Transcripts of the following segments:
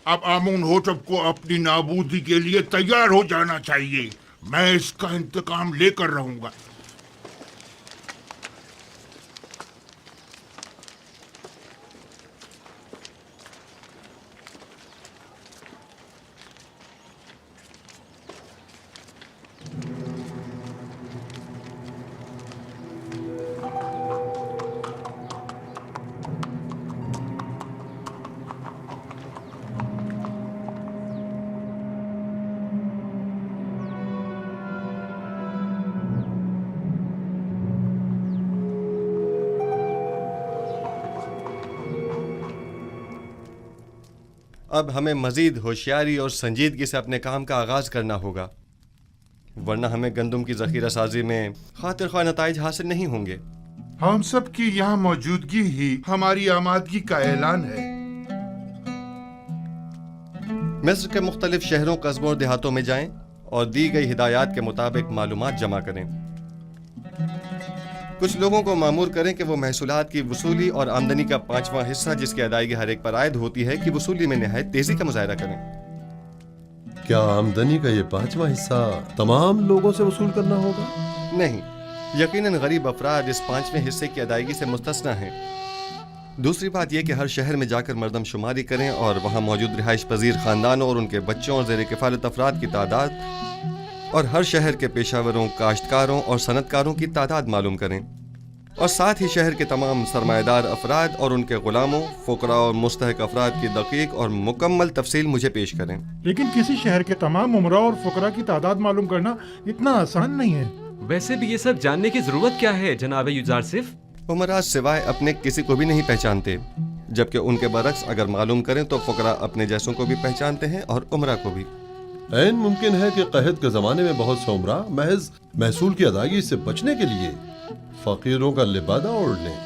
अब आमूनहोतप को अपनी नाबूदी के लिए तैयार हो जाना चाहिए। मैं इसका इंतकाम लेकर रहूंगा। अब हमें मजीद होशियारी और संजीदगी से अपने काम का आगाज करना होगा, वरना हमें गंदम की जखीरा साजी में खातिर ख्वाह नताइज हासिल नहीं होंगे। हम सब की यहाँ मौजूदगी ही हमारी आमादगी का ऐलान है। मिस्र के मुख्तलिफ शहरों, कस्बों और देहातों में जाएं और दी गई हिदायत के मुताबिक मालूमात जमा करें। कुछ लोगों को मामूर करें कि वो महसूलात की वसूली और आमदनी का 5वां हिस्सा, जिसकी अदायगी हर एक पर आयद होती है, कि वसूली में निहायत तेजी का मुजाहिरा करें। क्या आमदनी का ये 5वां हिस्सा तमाम लोगों से वसूल करना होगा? नहीं, यकीनन गरीब अफराद इस 5वें हिस्से की अदायगी से मुस्तस्ना हैं। दूसरी बात यह कि हर शहर में जाकर मरदमशुमारी करें और वहाँ मौजूद रिहाइश पजीर खानदानों और उनके बच्चों और ज़ेर किफ़ालत अफराद की तादाद और हर शहर के पेशावरों, काश्तकारों और सनतकारों की तादाद मालूम करें, और साथ ही शहर के तमाम सरमाएदार अफराद और उनके गुलामों, फुकरा और मुस्तहक अफराद की दकीक और मुकम्मल तफसील मुझे पेश करें। लेकिन किसी शहर के तमाम उमरा और फुकरा की तादाद मालूम करना इतना आसान नहीं है। वैसे भी ये सब जानने की जरूरत क्या है जनाब युजारसिफ? उमरा सिवाय अपने किसी को भी नहीं पहचानते, जबकि उनके बरक्स अगर मालूम करें तो फुकरा अपने जैसों को भी पहचानते हैं और उमरा को भी। ऐन मुमकिन है कि कहत के जमाने में बहुत से उमरा महज महसूल की अदायगी से बचने के लिए फकीरों का लिबादा ओढ़ लें,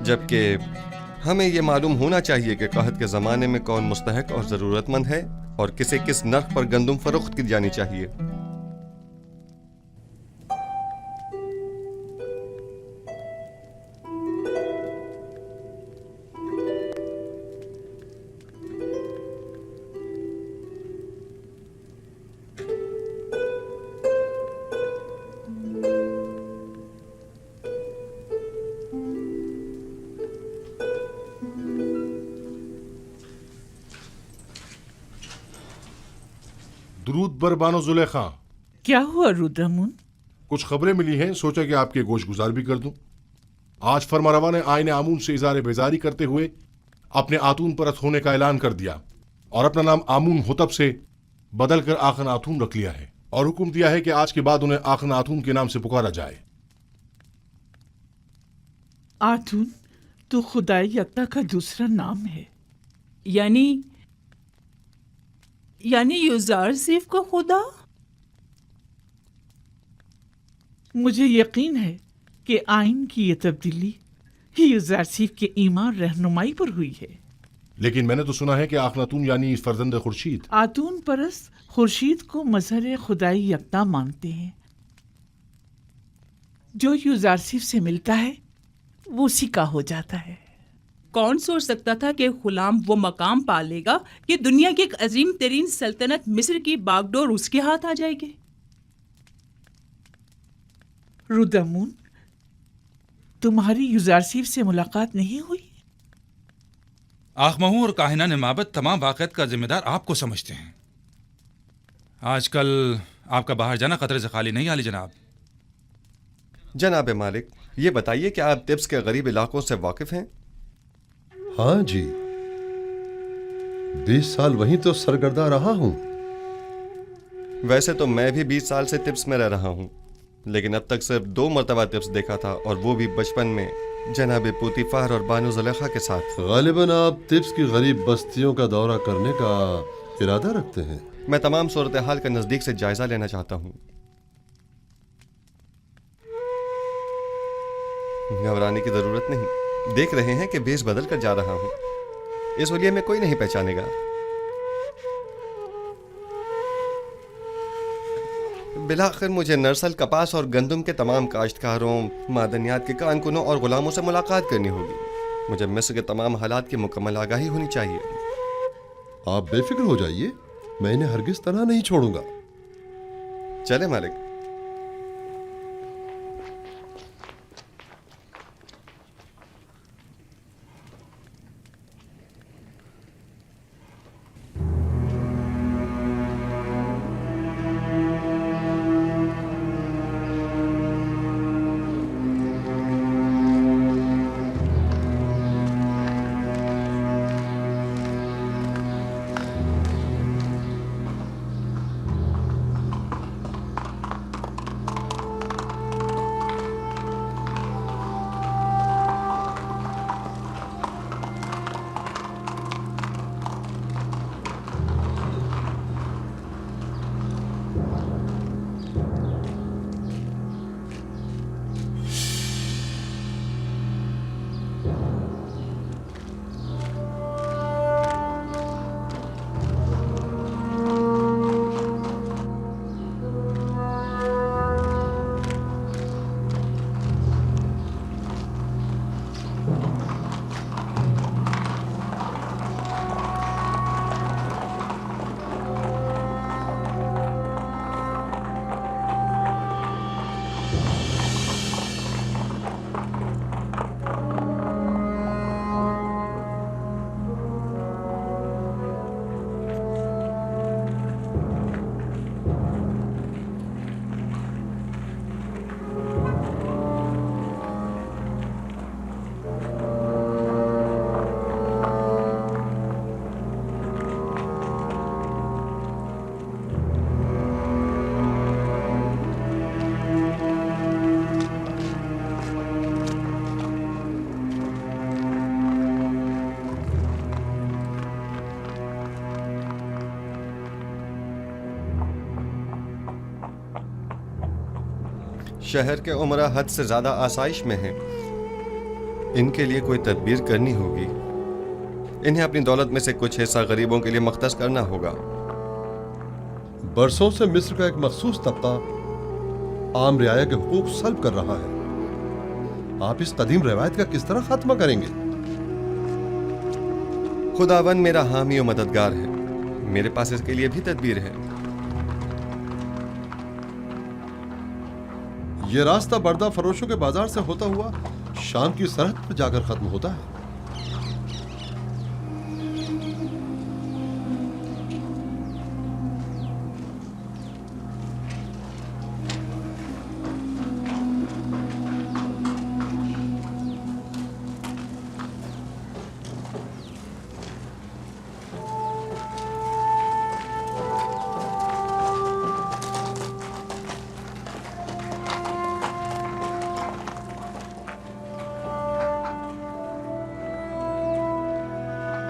जबकि हमें ये मालूम होना चाहिए कि कहत के ज़माने में कौन मुस्तहक और ज़रूरतमंद है और किसे किस नर्ख पर गंदम फरोख्त की जानी चाहिए। दुरूद बर बानो जुलेखा। क्या हुआ रुद्रमुन? कुछ खबरें मिली हैं, सोचा कि आपके गोश गुजार भी कर दूं। आज फरमारवा ने आईने आमून से इज़ारे बेजारी करते हुए अपने आतून परस्त होने का ऐलान कर दिया और अपना नाम आमून होतब से बदल कर आखन आतून रख लिया है और हुक्म दिया है कि आज के बाद उन्हें आखन आतून के नाम से पुकारा जाए। आतून तो खुदाई यक्ता का दूसरा नाम है। यानी युजारसिफ को खुदा? मुझे यकीन है कि आइन की ये तब्दीली युजारसिफ के ईमान रहनुमाई पर हुई है। लेकिन मैंने तो सुना है कि आखनातून यानी फर्जंद खुर्शीद। आतून परस्त खुर्शीद को मजहर खुदाई यक्ता मानते हैं। जो युजारसिफ से मिलता है वो उसी का हो जाता है। कौन सोच सकता था कि गुलाम वो मकाम पा लेगा कि दुनिया की एक अजीम तरीन सल्तनत मिस्र की बागडोर उसके हाथ आ जाएगी। रुद्रमुन, तुम्हारी युजारसिफ से मुलाकात नहीं हुई? आखमहू और काहिना निमाबत तमाम वाक़यात का जिम्मेदार आपको समझते हैं। आजकल आपका बाहर जाना खतरे से खाली नहीं आली जनाब। जनाब मालिक, ये बताइए कि आप तिब्स के गरीब इलाकों से वाकिफ हैं? हाँ जी, 20 साल वहीं तो सरगर्दा रहा हूं। वैसे तो मैं भी 20 साल से तिब्स में रह रहा हूं, लेकिन अब तक सिर्फ 2 मरतबा तिब्स देखा था, और वो भी बचपन में जनाब पुतीफार और बानो जुलेखा के साथ। गालिबन आप तिब्स की गरीब बस्तियों का दौरा करने का इरादा रखते हैं? मैं तमाम सूरत हाल का नजदीक से जायजा लेना चाहता हूँ। घबराने की जरूरत नहीं, देख रहे हैं कि भेष बदल कर जा रहा हूँ। इस वलिये में कोई नहीं पहचानेगा। बिलाखिर मुझे नरसल, कपास और गंदम के तमाम काश्तकारों, मादनियात के कारकुनों और गुलामों से मुलाकात करनी होगी। मुझे मिस्र के तमाम हालात की मुकम्मल आगाही होनी चाहिए। आप बेफिक्र हो जाइए, मैं इन्हें हरगिज तनहा नहीं छोड़ूंगा। चले मालिक। शहर के उमरा हद से ज्यादा आसाइश में हैं। इनके लिए कोई तदबीर करनी होगी। इन्हें अपनी दौलत में से कुछ हिस्सा गरीबों के लिए मख्तस करना होगा। बरसों से मिस्र का एक मखसूस तबका आम रियाया के हुकूक सल्ब कर रहा है। आप इस कदीम रवायत का किस तरह खात्मा करेंगे? खुदावन मेरा हामी और मददगार है। मेरे पास इसके लिए भी तदबीर है। यह रास्ता बर्दा फरोशों के बाजार से होता हुआ शाम की सरहद पर जाकर खत्म होता है।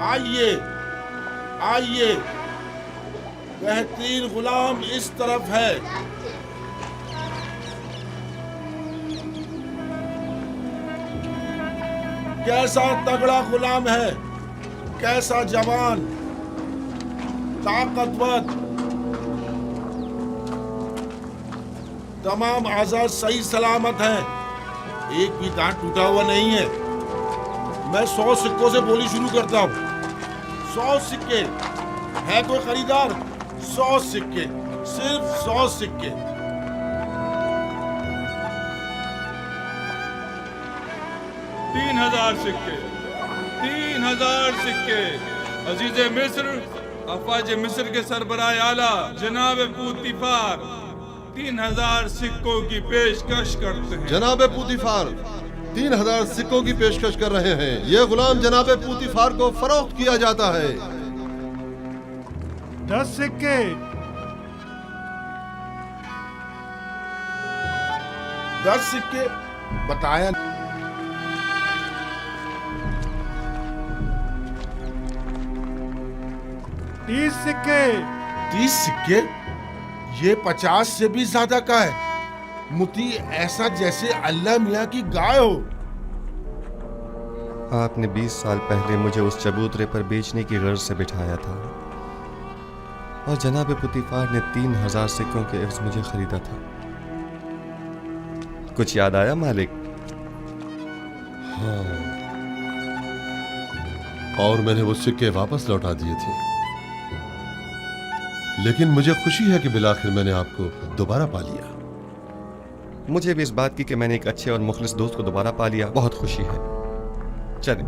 आइए आइए, बेहतरीन गुलाम इस तरफ है। कैसा तगड़ा गुलाम है, कैसा जवान, ताकतवर, तमाम आज़ा सही सलामत हैं। एक भी दांत टूटा हुआ नहीं है। मैं 100 सिक्कों से बोली शुरू करता हूँ। 100 सिक्के। है कोई खरीदार? 100 सिक्के, सिर्फ 100 सिक्के। तीन 3000 सिक्के, 3000 सिक्के। अजीज मिस्र, अफवाज मिस्र के सरबराह आला जनाब पूतीफार 3000 सिक्कों की पेशकश करते हैं। जनाब पूतीफार 3000 सिक्कों की पेशकश कर रहे हैं। यह गुलाम जनाब पूतीफार को फरोख्त किया जाता है। 10 सिक्के। 10 सिक्के बताया। 30 सिक्के। 30 सिक्के? ये 50 से भी ज्यादा का है। मुती ऐसा जैसे अल्लाह मियाँ की गाय हो। आपने 20 साल पहले मुझे उस चबूतरे पर बेचने की गर्ज से बिठाया था और जनाब पुतीफार ने 3000 सिक्कों के एवज मुझे खरीदा था। कुछ याद आया मालिक? हाँ, और मैंने वो सिक्के वापस लौटा दिए थे। लेकिन मुझे खुशी है कि बिलाखिर मैंने आपको दोबारा पा लिया। मुझे भी इस बात की कि मैंने एक अच्छे और मुखलिस दोस्त को दोबारा पा लिया बहुत खुशी है। चलें।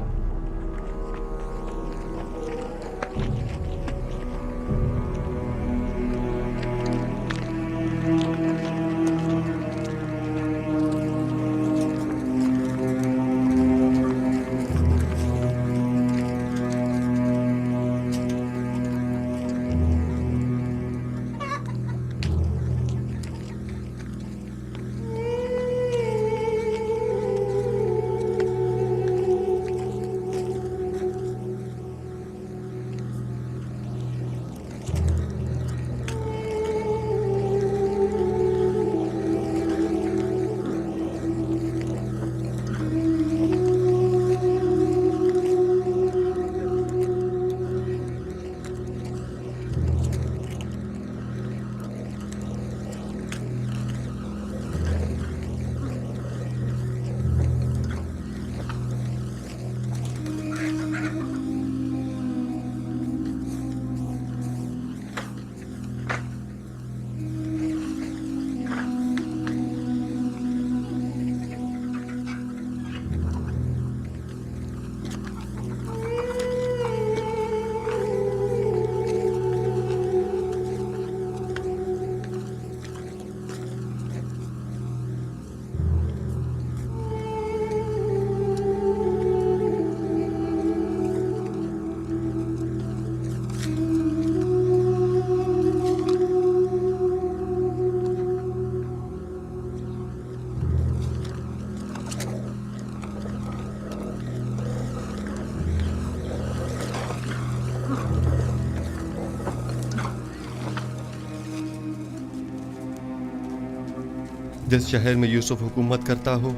जिस शहर में यूसुफ हुकूमत करता हो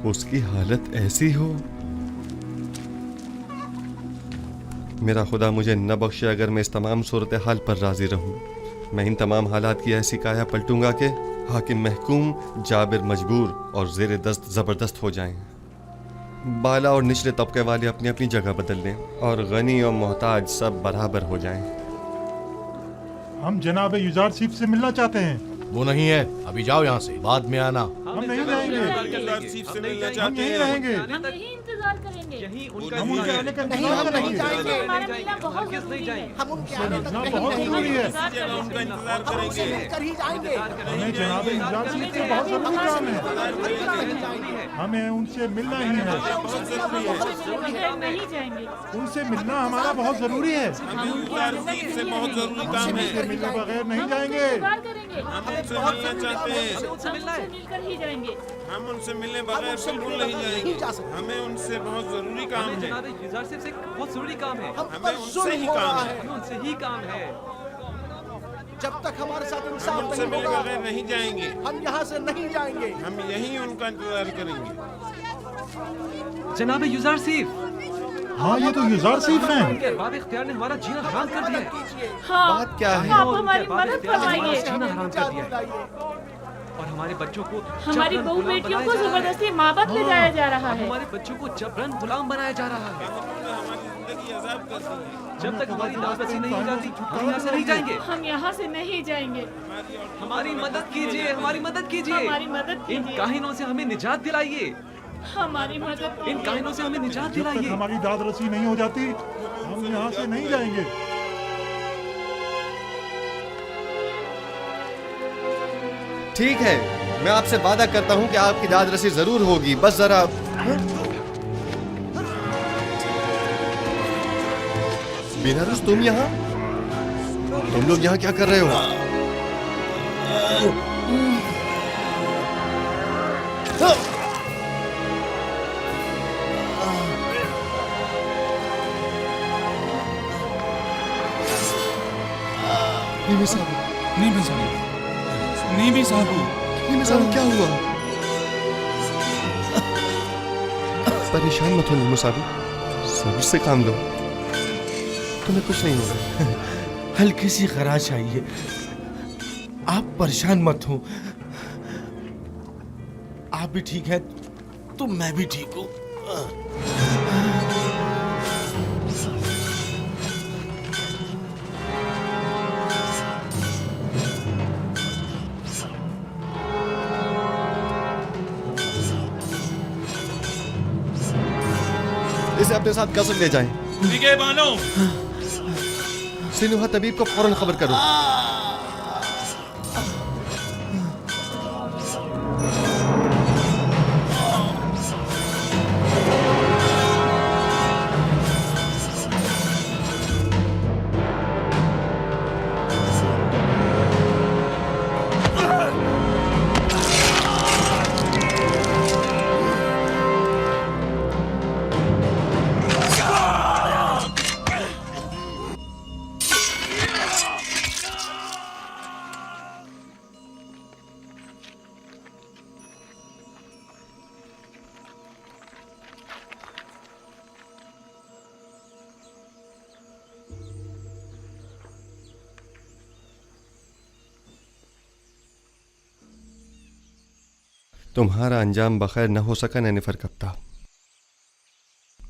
उसकी हालत ऐसी हो। मेरा खुदा मुझे न बख्शे अगर मैं इस तमाम सूरत हाल पर राजी रहूं। मैं इन तमाम हालात की ऐसी काया पलटूंगा कि हाकिम महकूम, जाबिर मजबूर और जेर दस्त ज़बरदस्त हो जाएं। बाला और निचले तबके वाले अपनी अपनी जगह बदल लें और गनी और मोहताज सब बराबर हो जाएं। हम जनाब युजारसीफ से मिलना चाहते हैं। वो नहीं है, अभी जाओ यहाँ से, बाद में आना। हम नहीं जाएंगे, हम यहीं रहेंगे, हम यही इंतजार करेंगे। हम उनके आने का इंतजार करेंगे। हमारा मिलना बहुत जरूरी है। हम बहुत जरूरी है। हमें जनाब युजारसीफ से बहुत जरूरी काम है। हमें उनसे मिलना ही है। नहीं जाएंगे। उनसे मिलना हमारा बहुत जरूरी है। उनसे मिलने बगैर नहीं जाएंगे। मिलकर ही जाएंगे। हम उनसे मिलने बगैर बिल्कुल नहीं जाएंगे। हमें उनसे बहुत जरूरी काम है। जनाब युजारसीफ से बहुत जरूरी काम है। हमें उनसे ही काम है। हमें उनसे ही काम है। जब तक हमारे साथ हम इंसाफ उनसे नहीं मिलने होगा बगैर नहीं जाएंगे। हम यहाँ से नहीं जाएंगे। हम यहीं उनका इंतजार करेंगे। जनाब युजारसीफ, हाँ ये तो युजारसीफ हैं। उनके अरबाब इख्तियार ने हमारा जीना हराम कर दिया है। हाँ, बात क्या है? आप हमारी मदद फरमाइए। जीना हराम कर दिया है और हमारे बच्चों को हमारी जबरन बहू गुलाम बेटियों को बनाया जा रहा है। जबरदस्ती माबत ले जाया जा रहा और है। हमारे बच्चों को जबरन गुलाम बनाया जा रहा है। हमारी जिंदगी अजाब कर दी है। जब तक हमारी दावत नहीं हो जाती हम यहाँ से नहीं जाएंगे। हम यहाँ से नहीं जाएंगे। हमारी मदद कीजिए, हमारी मदद कीजिए। हमारी मदद इन कीजिए। काहिनों से हमें निजात दिलाइए। हमारी मदद इन काहिनों से हमें निजात जब तक दिलाइए। हमारी दाद रसी नहीं हो जाती हम यहाँ से नहीं जाएंगे। ठीक है, मैं आपसे वादा करता हूँ कि आपकी दाद रसी जरूर होगी। बस जरा बिनारस, तुम यहाँ? तुम लोग यहाँ क्या कर रहे हो? नीमी साहब, नीमी साहब क्या हुआ? परेशान मत हो नीमी साहब, सब्र से काम लो, तुम्हें कुछ नहीं होगा। हल्की सी खराश आई है, आप परेशान मत हो। आप भी ठीक है तो मैं भी ठीक हूँ। अपने साथ कसर ले जाएं। निगे बानो। सिनुहा तबीब को फौरन खबर करो। तुम्हारा अंजाम बखैर न हो सका नैनिफर कप्ता।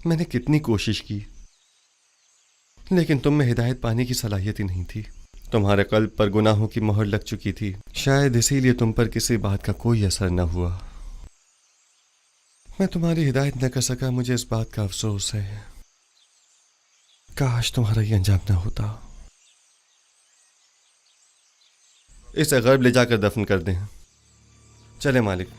मैंने कितनी कोशिश की, लेकिन तुम में हिदायत पाने की सलाहियत ही नहीं थी। तुम्हारे कल्ब पर गुनाहों की मोहर लग चुकी थी, शायद इसीलिए तुम पर किसी बात का कोई असर न हुआ। मैं तुम्हारी हिदायत न कर सका, मुझे इस बात का अफसोस है। काश तुम्हारा ये अंजाम न होता। इसे गर्ब ले जाकर दफन कर दें। चले मालिक।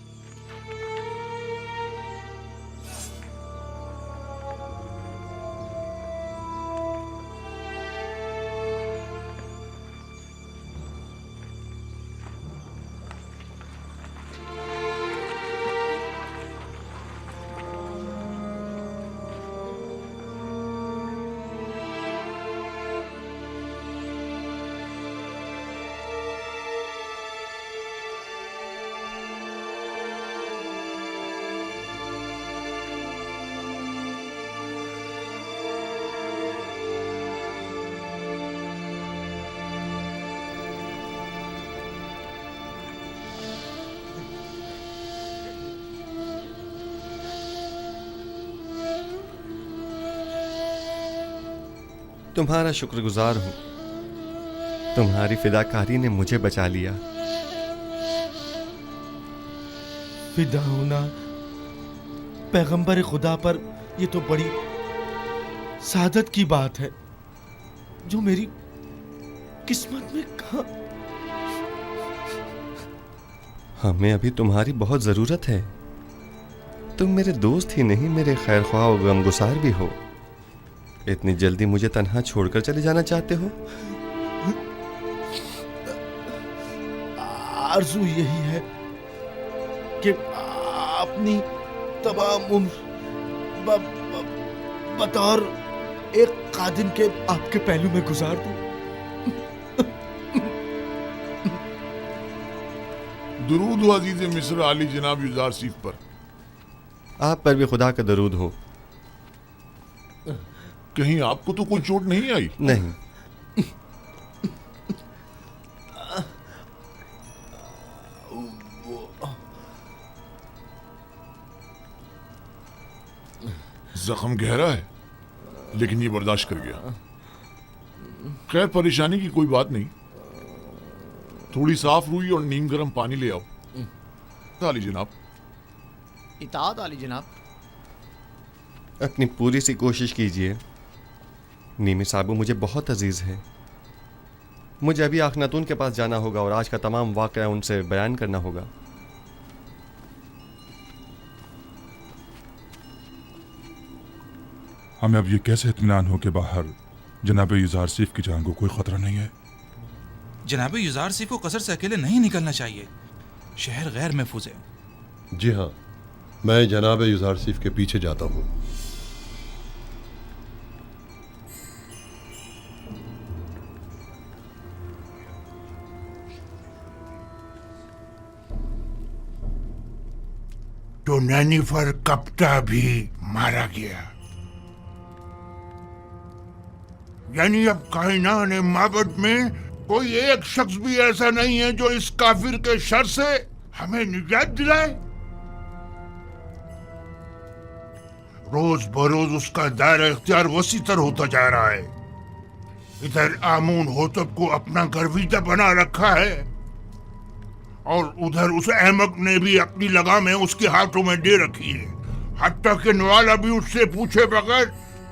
तुम्हारा शुक्रगुजार हूं। तुम्हारी फिदाकारी ने मुझे बचा लिया। फिदा होना पैगंबर खुदा पर, ये तो बड़ी सादत की बात है जो मेरी किस्मत में कहा। हमें अभी तुम्हारी बहुत जरूरत है। तुम मेरे दोस्त ही नहीं, मेरे खैर ख्वाह और गमगुसार भी हो। इतनी जल्दी मुझे तन्हा छोड़कर चले जाना चाहते हो? आरज़ू यही है कि अपनी तमाम उम्र बतौर एक कादिम के आपके पहलू में गुजार दूं। दुरूद हो अजीज मिस्र आली जनाब यूजारसीफ पर। आप पर भी खुदा का दरूद हो। कहीं आपको तो कोई चोट नहीं आई? नहीं। जख्म गहरा है, लेकिन ये बर्दाश्त कर गया। खैर, परेशानी की कोई बात नहीं। थोड़ी साफ रुई और नीम गर्म पानी ले आओ। आली जनाब। इताअत आली जनाब। अपनी पूरी सी कोशिश कीजिए। नीमी साबू मुझे बहुत अजीज है। मुझे अभी आखनातून के पास जाना होगा और आज का तमाम वाक़या उनसे बयान करना होगा। हमें अब ये कैसे इत्मीनान हो कि बाहर जनाब यूजारसीफ की जान को कोई खतरा नहीं है? जनाब यूजारसीफ को कसर से अकेले नहीं निकलना चाहिए। शहर गैर महफूज है। जी हाँ, मैं जनाब यूजारसीफ के पीछे जाता हूँ। तो नैनिफर कप्ता भी मारा गया। यानी अब कायनात माबद में कोई एक शख्स भी ऐसा नहीं है जो इस काफिर के शर से हमें निजात दिलाए। रोज बरोज उसका दायरा इख्तियार वसीतर होता जा रहा है। इधर आमून होतब को अपना गर्विदा बना रखा है और उधर उस अहमक ने भी अपनी लगामें उसके हाथों में दे रखी है। हत्ता के नवाला भी उससे पूछे बगैर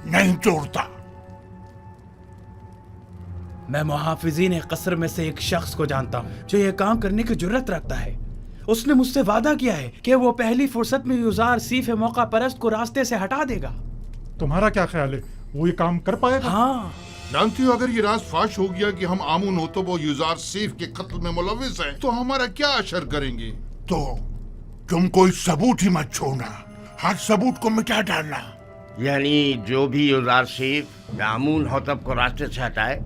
नहीं तोड़ता। मैं मुहाफिजीन कसर में से एक शख्स को जानता हूँ जो ये काम करने की जुर्रत रखता है। उसने मुझसे वादा किया है कि वो पहली फुर्सत में युजार सीफ मौका परस्त को रास्ते से हटा देगा। तुम्हारा क्या ख्याल है, वो ये काम कर पाएगा? हाँ। जानती हो, अगर ये राज फाश हो गया कि हम आमून होतब और युजार सीफ के कत्ल में मुलविस हैं, तो हमारा क्या असर करेंगे? तो तुम कोई सबूत ही मत छोड़ना, हर सबूत को मिटा डालना। यानी जो भी युजार सीफ आमून होतब को रास्ते से हटाए,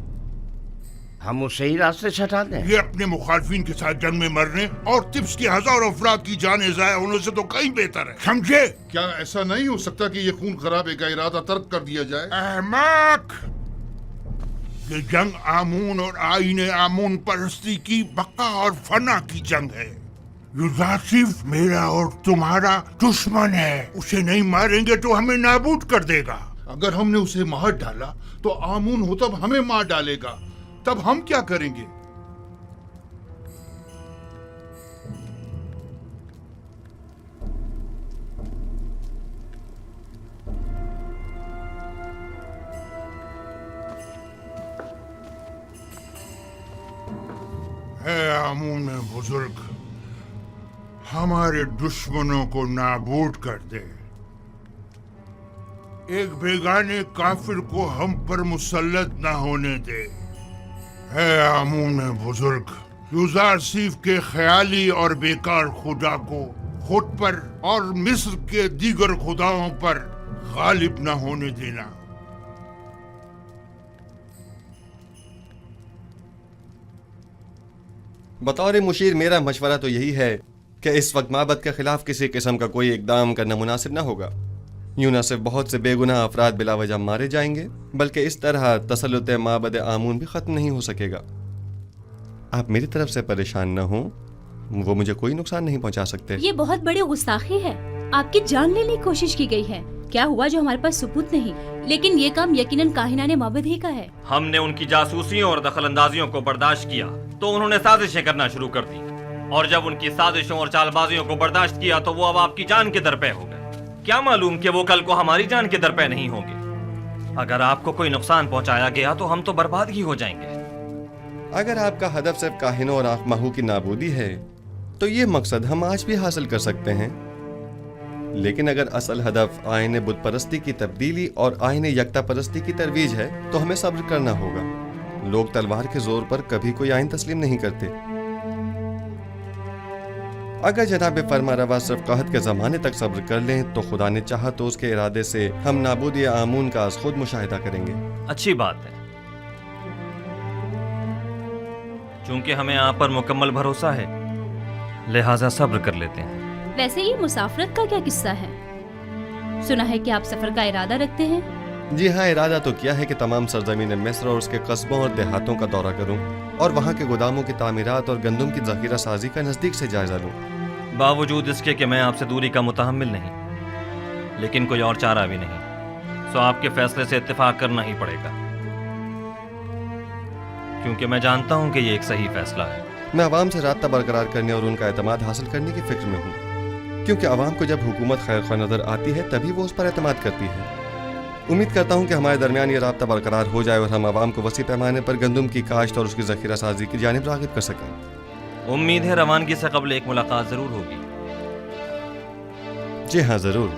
हम उसे ही रास्ते से हटा दें। ये अपने मुखालफिन के साथ जंग में मरने और तिब्स के हजारों अफराद की जानें ज़ाया होने से तो कहीं बेहतर है, समझे? क्या ऐसा नहीं हो सकता कि ये खून खराबे का इरादा तर्क कर दिया जाए? अहमक! ये जंग आमून और आईने आमून परस्ती की बका और फना की जंग है। युजार सिर्फ मेरा और तुम्हारा दुश्मन है। उसे नहीं मारेंगे तो हमें नाबूद कर देगा। अगर हमने उसे मार डाला तो आमून होतब हमें मार डालेगा, तब हम क्या करेंगे? आमून बुजुर्ग, हमारे दुश्मनों को नाबूद कर दे। एक बेगाने काफिर को हम पर मुसल्लत न होने दे। है आमून बुजुर्ग, युजार सीफ के ख्याली और बेकार खुदा को खुद पर और मिस्र के दीगर खुदाओं पर गालिब न होने देना। बतौर मुशीर मेरा मशवरा तो यही है कि इस वक्त माबद के खिलाफ किसी किस्म का कोई इकदाम करना मुनासिब न होगा। यूं न सिर्फ बहुत से बेगुनाह अफराद बिला वजह मारे जाएंगे, बल्कि इस तरह तसल्लुत माबद आमून भी खत्म नहीं हो सकेगा। आप मेरी तरफ से परेशान न हो, वो मुझे कोई नुकसान नहीं पहुंचा सकते। ये बहुत बड़ी गुस्ताखी है। आपकी जान लेने की कोशिश की गई है। क्या हुआ जो हमारे पास सबूत नहीं, लेकिन ये काम यकीनन काहिनाने माबद ही का है। हमने उनकी जासूसियों और दखलंदाजियों को बर्दाश्त किया तो उन्होंने साजिशें करना शुरू कर दी, और जब उनकी साजिशों और चालबाजियों को बर्दाश्त किया तो वो अब आपकी जान के दरपे हो गए। क्या मालूम कि वो कल को हमारी जान के दरपे नहीं होंगे। अगर आपको कोई नुकसान पहुंचाया गया तो हम तो बर्बाद ही हो जाएंगे। अगर आपका हदफ सिर्फ काहिनों और आखमाहू की नाबूदी है तो ये मकसद हम आज भी हासिल कर सकते हैं, लेकिन अगर असल हदफ आईने बुत परस्ती की तब्दीली और आईने यकता परस्ती की तरवीज है तो हमें सब्र करना होगा। लोग तलवार के जोर पर कभी कोई आइन तस्लीम नहीं करते। अगर जनाब फरमा रवा सिर्फ कहत के ज़माने तक सब्र कर लें तो खुदा ने चाहा तो उसके इरादे से हम नाबूदी आमून का आज खुद मुशाहिदा करेंगे। अच्छी बात है, चूंकि हमें आप पर मुकम्मल भरोसा है, लिहाजा सब्र कर लेते हैं। वैसे ये मुसाफरत का क्या किस्सा है? सुना है कि आप सफर का इरादा रखते हैं। जी हाँ, इरादा तो किया है कि तमाम सरजमीन मिस्र और उसके कस्बों और देहातों का दौरा करूं और वहाँ के गोदामों की तामीरात और गंदम की ज़ख़ीरा साजी का नज़दीक से जायजा लूं। बावजूद इसके कि मैं आपसे दूरी का मुतहम्मिल नहीं, लेकिन कोई और चारा भी नहीं, सो आपके फैसले से इत्तेफाक करना ही पड़ेगा, क्योंकि मैं जानता हूँ कि ये एक सही फैसला है। मैं अवाम से राब्ता बरकरार करने और उनका एतमाद हासिल करने की फिक्र में हूँ, क्योंकि अवाम को जब हुकूमत खैर ख्वाह नज़र आती है तभी वो उस पर एतमाद करती है। उम्मीद करता हूँ कि हमारे दरमियान ये राब्ता बरकरार हो जाए और हम अवाम को वसी पैमाने पर गंदम की काश्त और उसकी ज़ख़ीरा साजी की जानिब राग़िब कर सकें। उम्मीद है रवानगी से कबल एक मुलाकात ज़रूर होगी। जी हाँ, ज़रूर।